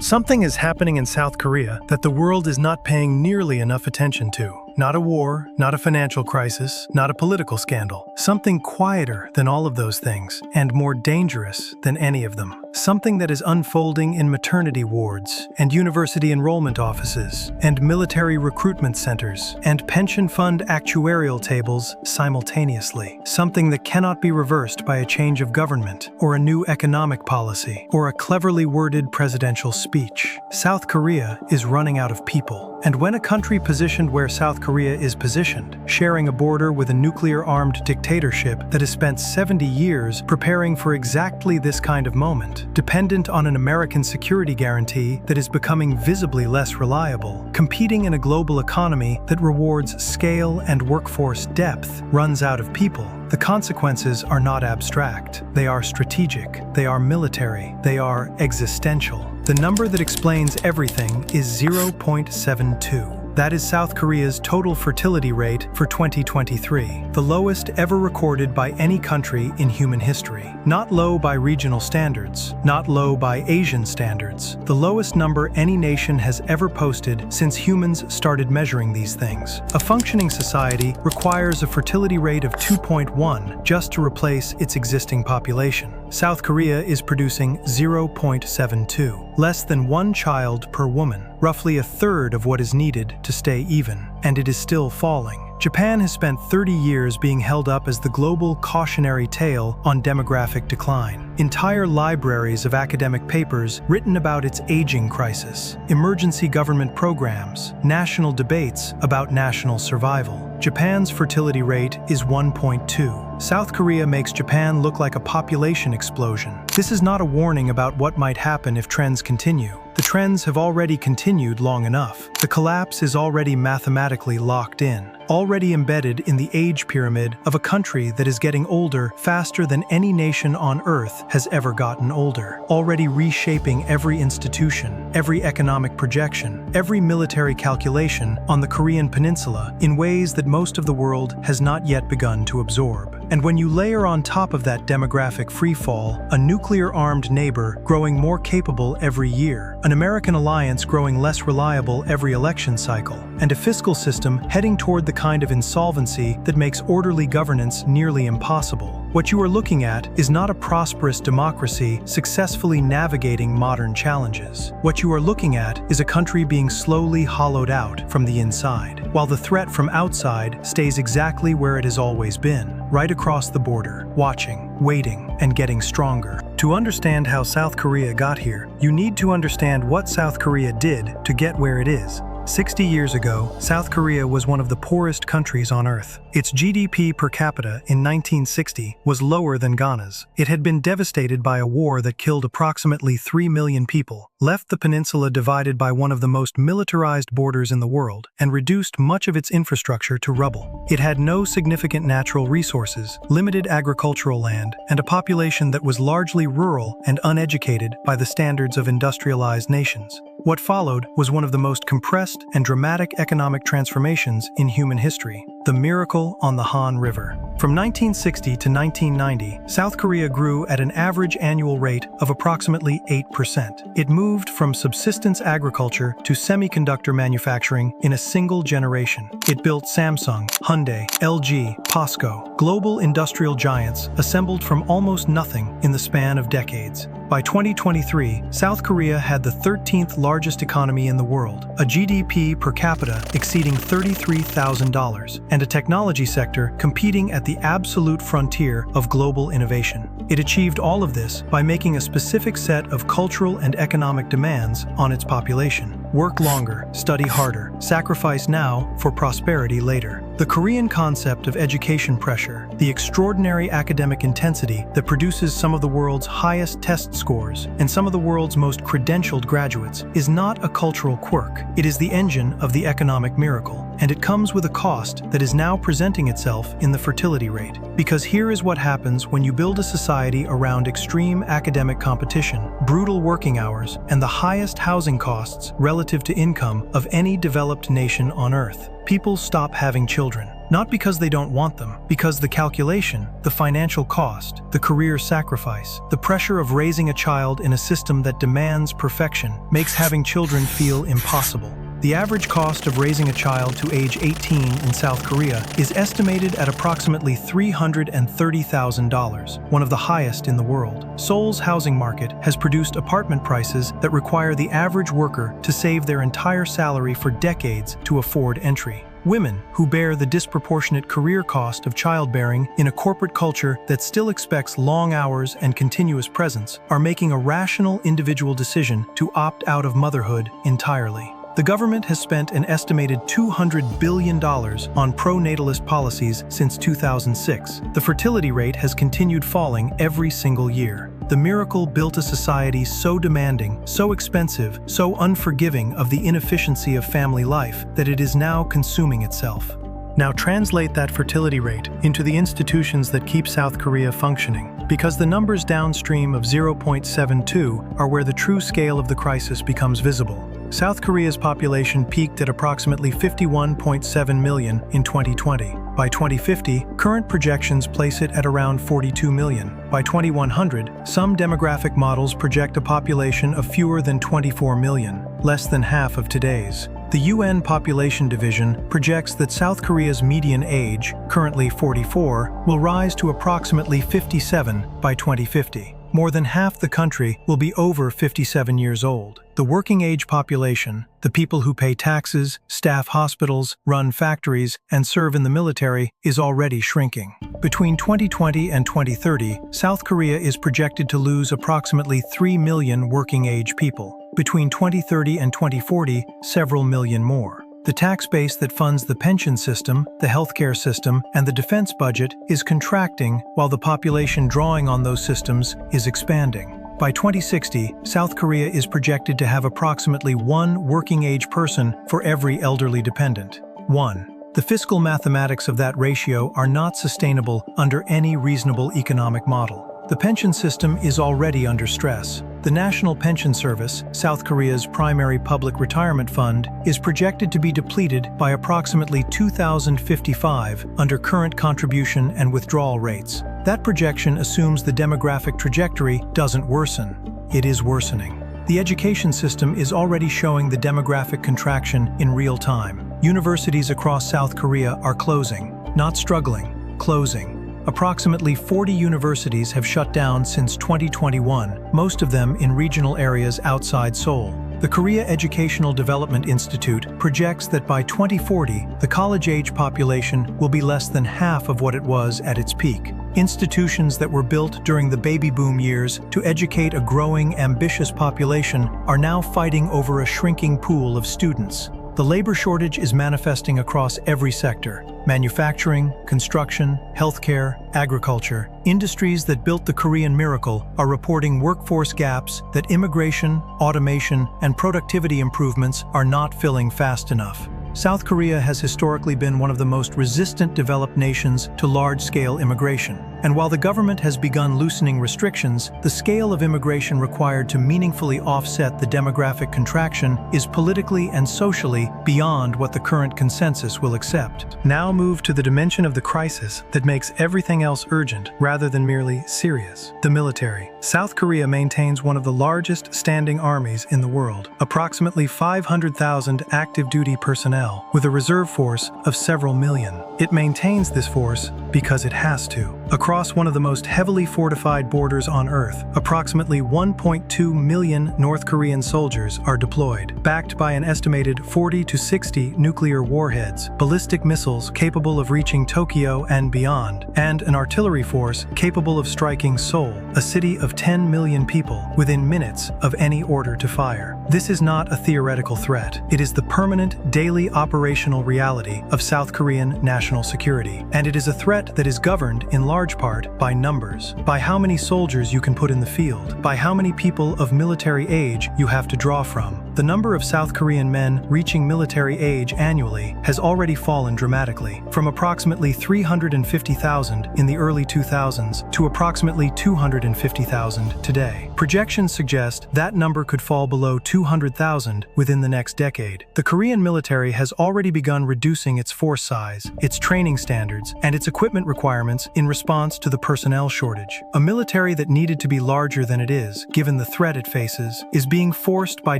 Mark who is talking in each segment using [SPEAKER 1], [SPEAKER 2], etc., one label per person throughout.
[SPEAKER 1] Something is happening in South Korea that the world is not paying nearly enough attention to. Not a war, not a financial crisis, not a political scandal. Something quieter than all of those things, and more dangerous than any of them. Something that is unfolding in maternity wards, and university enrollment offices, and military recruitment centers, and pension fund actuarial tables simultaneously. Something that cannot be reversed by a change of government, or a new economic policy, or a cleverly worded presidential speech. South Korea is running out of people. And when a country positioned where South Korea is positioned, sharing a border with a nuclear-armed dictatorship that has spent 70 years preparing for exactly this kind of moment, dependent on an American security guarantee that is becoming visibly less reliable, competing in a global economy that rewards scale and workforce depth, runs out of people, the consequences are not abstract. They are strategic, they are military, they are existential. The number that explains everything is 0.72. That is South Korea's total fertility rate for 2023, the lowest ever recorded by any country in human history. Not low by regional standards, not low by Asian standards, the lowest number any nation has ever posted since humans started measuring these things. A functioning society requires a fertility rate of 2.1 just to replace its existing population. South Korea is producing 0.72, less than one child per woman, roughly a third of what is needed to stay even, and it is still falling. Japan has spent 30 years being held up as the global cautionary tale on demographic decline. Entire libraries of academic papers written about its aging crisis, emergency government programs, national debates about national survival. Japan's fertility rate is 1.2. South Korea makes Japan look like a population explosion. This is not a warning about what might happen if trends continue. The trends have already continued long enough. The collapse is already mathematically locked in, already embedded in the age pyramid of a country that is getting older faster than any nation on Earth has ever gotten older, already reshaping every institution, every economic projection, every military calculation on the Korean peninsula in ways that most of the world has not yet begun to absorb. And when you layer on top of that demographic freefall, a nuclear-armed neighbor growing more capable every year, an American alliance growing less reliable every election cycle, and a fiscal system heading toward the kind of insolvency that makes orderly governance nearly impossible, what you are looking at is not a prosperous democracy successfully navigating modern challenges. What you are looking at is a country being slowly hollowed out from the inside, while the threat from outside stays exactly where it has always been, right across the border, watching, waiting, and getting stronger. To understand how South Korea got here, you need to understand what South Korea did to get where it is. 60 years ago, South Korea was one of the poorest countries on Earth. Its GDP per capita in 1960 was lower than Ghana's. It had been devastated by a war that killed approximately 3 million people, left the peninsula divided by one of the most militarized borders in the world, and reduced much of its infrastructure to rubble. It had no significant natural resources, limited agricultural land, and a population that was largely rural and uneducated by the standards of industrialized nations. What followed was one of the most compressed and dramatic economic transformations in human history, the miracle on the Han River. From 1960 to 1990, South Korea grew at an average annual rate of approximately 8%. It moved from subsistence agriculture to semiconductor manufacturing in a single generation. It built Samsung, Hyundai, LG, POSCO, global industrial giants assembled from almost nothing in the span of decades. By 2023, South Korea had the 13th largest economy in the world, a GDP per capita exceeding $33,000, and a technology sector competing at the absolute frontier of global innovation. It achieved all of this by making a specific set of cultural and economic demands on its population. Work longer, study harder, sacrifice now for prosperity later. The Korean concept of education pressure, the extraordinary academic intensity that produces some of the world's highest test scores and some of the world's most credentialed graduates, is not a cultural quirk. It is the engine of the economic miracle, and it comes with a cost that is now presenting itself in the fertility rate. Because here is what happens when you build a society around extreme academic competition, brutal working hours, and the highest housing costs relative to income of any developed nation on Earth. People stop having children. Not because they don't want them, because the calculation, the financial cost, the career sacrifice, the pressure of raising a child in a system that demands perfection makes having children feel impossible. The average cost of raising a child to age 18 in South Korea is estimated at approximately $330,000, one of the highest in the world. Seoul's housing market has produced apartment prices that require the average worker to save their entire salary for decades to afford entry. Women, who bear the disproportionate career cost of childbearing in a corporate culture that still expects long hours and continuous presence, are making a rational individual decision to opt out of motherhood entirely. The government has spent an estimated $200 billion on pro-natalist policies since 2006. The fertility rate has continued falling every single year. The miracle built a society so demanding, so expensive, so unforgiving of the inefficiency of family life that it is now consuming itself. Now translate that fertility rate into the institutions that keep South Korea functioning, because the numbers downstream of 0.72 are where the true scale of the crisis becomes visible. South Korea's population peaked at approximately 51.7 million in 2020. By 2050, current projections place it at around 42 million. By 2100, some demographic models project a population of fewer than 24 million, less than half of today's. The UN Population Division projects that South Korea's median age, currently 44, will rise to approximately 57 by 2050. More than half the country will be over 57 years old. The working-age population, the people who pay taxes, staff hospitals, run factories, and serve in the military, is already shrinking. Between 2020 and 2030, South Korea is projected to lose approximately 3 million working-age people. Between 2030 and 2040, several million more. The tax base that funds the pension system, the healthcare system, and the defense budget is contracting while the population drawing on those systems is expanding. By 2060, South Korea is projected to have approximately one working-age person for every elderly dependent. 1. The fiscal mathematics of that ratio are not sustainable under any reasonable economic model. The pension system is already under stress. The National Pension Service, South Korea's primary public retirement fund, is projected to be depleted by approximately 2055 under current contribution and withdrawal rates. That projection assumes the demographic trajectory doesn't worsen. It is worsening. The education system is already showing the demographic contraction in real time. Universities across South Korea are closing, not struggling, closing. Approximately 40 universities have shut down since 2021, most of them in regional areas outside Seoul. The Korea Educational Development Institute projects that by 2040, the college-age population will be less than half of what it was at its peak. Institutions that were built during the baby boom years to educate a growing, ambitious population are now fighting over a shrinking pool of students. The labor shortage is manifesting across every sector: manufacturing, construction, healthcare, agriculture. Industries that built the Korean miracle are reporting workforce gaps that immigration, automation, and productivity improvements are not filling fast enough. South Korea has historically been one of the most resistant developed nations to large-scale immigration. And while the government has begun loosening restrictions, the scale of immigration required to meaningfully offset the demographic contraction is politically and socially beyond what the current consensus will accept. Now move to the dimension of the crisis that makes everything else urgent rather than merely serious: the military. South Korea maintains one of the largest standing armies in the world, approximately 500,000 active-duty personnel, with a reserve force of several million. It maintains this force because it has to. Across one of the most heavily fortified borders on Earth, approximately 1.2 million North Korean soldiers are deployed, backed by an estimated 40 to 60 nuclear warheads, ballistic missiles capable of reaching Tokyo and beyond, and an artillery force capable of striking Seoul, a city of 10 million people, within minutes of any order to fire. This is not a theoretical threat. It is the permanent, daily operational reality of South Korean national security, and it is a threat that is governed in large part by numbers, by how many soldiers you can put in the field, by how many people of military age you have to draw from. The number of South Korean men reaching military age annually has already fallen dramatically, from approximately 350,000 in the early 2000s to approximately 250,000 today. Projections suggest that number could fall below 200,000 within the next decade. The Korean military has already begun reducing its force size, its training standards, and its equipment requirements in response to the personnel shortage. A military that needed to be larger than it is, given the threat it faces, is being forced by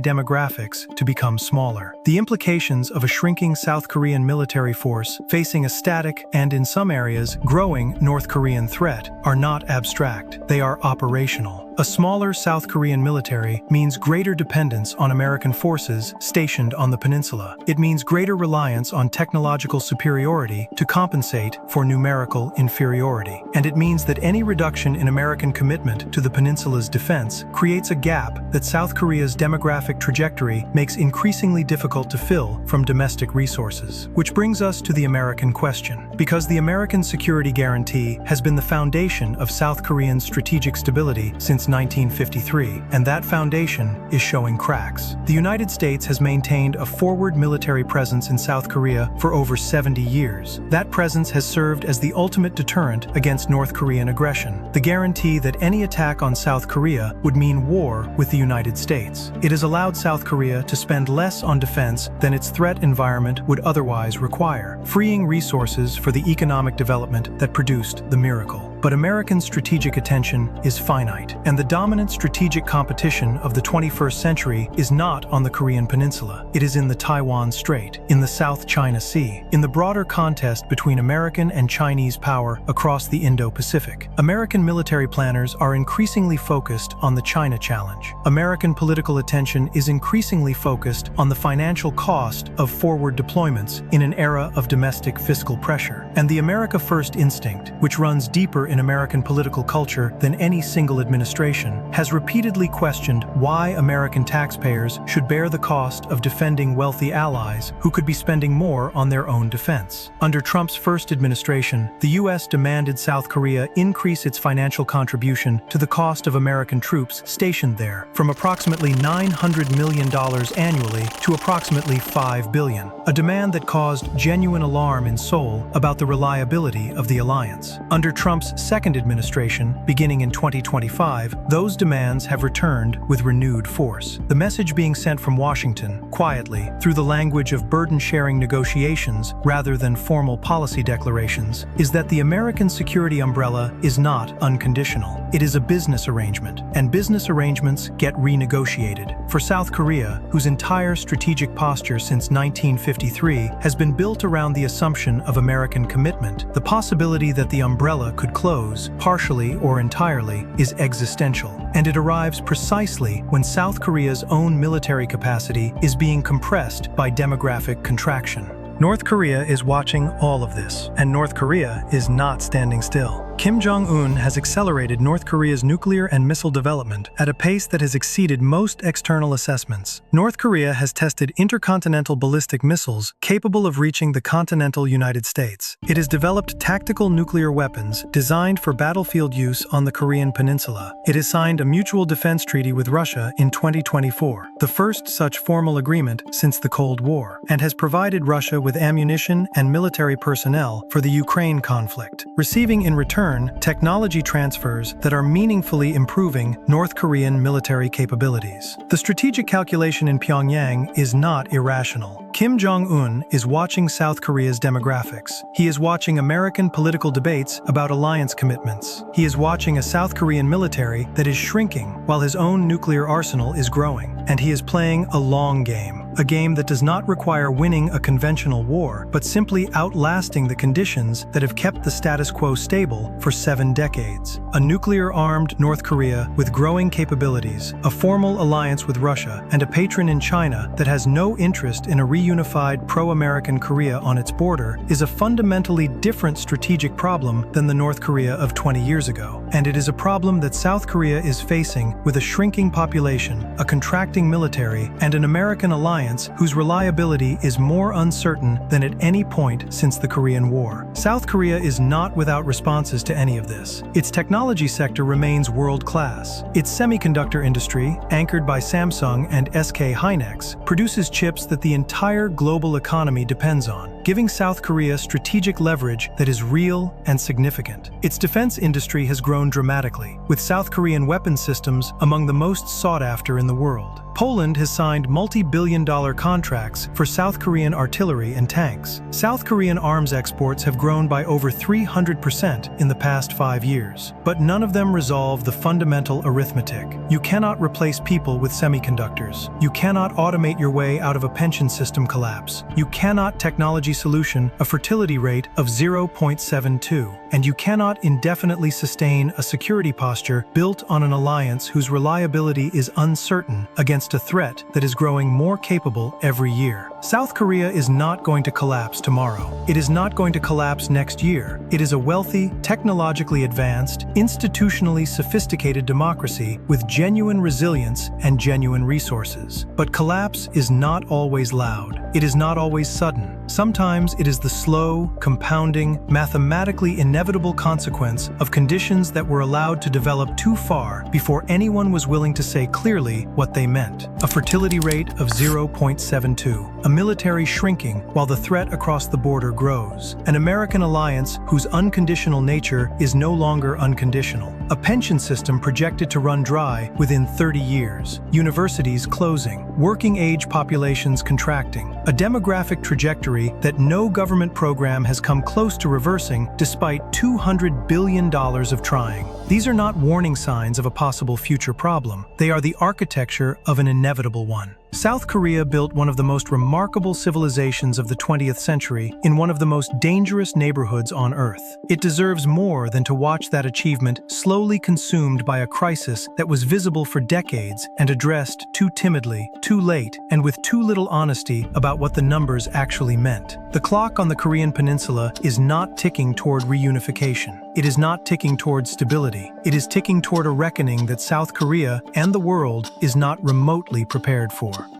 [SPEAKER 1] demographics to become smaller. The implications of a shrinking South Korean military force facing a static and, in some areas, growing North Korean threat are not abstract. They are operational. A smaller South Korean military means greater dependence on American forces stationed on the peninsula. It means greater reliance on technological superiority to compensate for numerical inferiority. And it means that any reduction in American commitment to the peninsula's defense creates a gap that South Korea's demographic trajectory makes increasingly difficult to fill from domestic resources. Which brings us to the American question. Because the American security guarantee has been the foundation of South Korean strategic stability since 1953, and that foundation is showing cracks. The United States has maintained a forward military presence in South Korea for over 70 years. That presence has served as the ultimate deterrent against North Korean aggression, the guarantee that any attack on South Korea would mean war with the United States. It has allowed South Korea to spend less on defense than its threat environment would otherwise require, freeing resources for the economic development that produced the miracle. But American strategic attention is finite, and the dominant strategic competition of the 21st century is not on the Korean peninsula. It is in the Taiwan Strait, in the South China Sea, in the broader contest between American and Chinese power across the Indo-Pacific. American military planners are increasingly focused on the China challenge. American political attention is increasingly focused on the financial cost of forward deployments in an era of domestic fiscal pressure. And the America First instinct, which runs deeper in American political culture than any single administration, has repeatedly questioned why American taxpayers should bear the cost of defending wealthy allies who could be spending more on their own defense. Under Trump's first administration, the U.S. demanded South Korea increase its financial contribution to the cost of American troops stationed there, from approximately $900 million annually to approximately $5 billion, a demand that caused genuine alarm in Seoul about the reliability of the alliance. Under Trump's second administration, beginning in 2025, those demands have returned with renewed force. The message being sent from Washington, quietly, through the language of burden-sharing negotiations rather than formal policy declarations, is that the American security umbrella is not unconditional. It is a business arrangement, and business arrangements get renegotiated. For South Korea, whose entire strategic posture since 1953 has been built around the assumption of American commitment, the possibility that the umbrella could close, partially or entirely, is existential, and it arrives precisely when South Korea's own military capacity is being compressed by demographic contraction. North Korea is watching all of this, and North Korea is not standing still. Kim Jong-un has accelerated North Korea's nuclear and missile development at a pace that has exceeded most external assessments. North Korea has tested intercontinental ballistic missiles capable of reaching the continental United States. It has developed tactical nuclear weapons designed for battlefield use on the Korean peninsula. It has signed a mutual defense treaty with Russia in 2024, the first such formal agreement since the Cold War, and has provided Russia with ammunition and military personnel for the Ukraine conflict, receiving in return technology transfers that are meaningfully improving North Korean military capabilities. The strategic calculation in Pyongyang is not irrational. Kim Jong-un is watching South Korea's demographics. He is watching American political debates about alliance commitments. He is watching a South Korean military that is shrinking while his own nuclear arsenal is growing. And he is playing a long game, a game that does not require winning a conventional war, but simply outlasting the conditions that have kept the status quo stable for 7 decades. A nuclear-armed North Korea with growing capabilities, a formal alliance with Russia, and a patron in China that has no interest in a reunified pro-American Korea on its border is a fundamentally different strategic problem than the North Korea of 20 years ago. And it is a problem that South Korea is facing with a shrinking population, a contracting military, and an American alliance whose reliability is more uncertain than at any point since the Korean War. South Korea is not without responses to any of this. Its technology sector remains world-class. Its semiconductor industry, anchored by Samsung and SK Hynix, produces chips that the entire global economy depends on. giving South Korea strategic leverage that is real and significant. Its defense industry has grown dramatically, with South Korean weapons systems among the most sought after in the world. Poland has signed multi-billion-dollar contracts for South Korean artillery and tanks. South Korean arms exports have grown by over 300% in the past 5 years. But none of them resolve the fundamental arithmetic. You cannot replace people with semiconductors. You cannot automate your way out of a pension system collapse. You cannot technology solution a fertility rate of 0.72. And you cannot indefinitely sustain a security posture built on an alliance whose reliability is uncertain against a threat that is growing more capable every year. South Korea is not going to collapse tomorrow. It is not going to collapse next year. It is a wealthy, technologically advanced, institutionally sophisticated democracy with genuine resilience and genuine resources. But collapse is not always loud. It is not always sudden. Sometimes it is the slow, compounding, mathematically inevitable consequence of conditions that were allowed to develop too far before anyone was willing to say clearly what they meant. A fertility rate of 0.72. A military shrinking while the threat across the border grows. An American alliance whose unconditional nature is no longer unconditional. A pension system projected to run dry within 30 years. Universities closing. Working-age populations contracting. A demographic trajectory that no government program has come close to reversing despite $200 billion of trying. These are not warning signs of a possible future problem. They are the architecture of an inevitable one. South Korea built one of the most remarkable civilizations of the 20th century in one of the most dangerous neighborhoods on Earth. It deserves more than to watch that achievement slowly consumed by a crisis that was visible for decades and addressed too timidly, too late, and with too little honesty about what the numbers actually meant. The clock on the Korean peninsula is not ticking toward reunification. It is not ticking toward stability. It is ticking toward a reckoning that South Korea and the world is not remotely prepared for.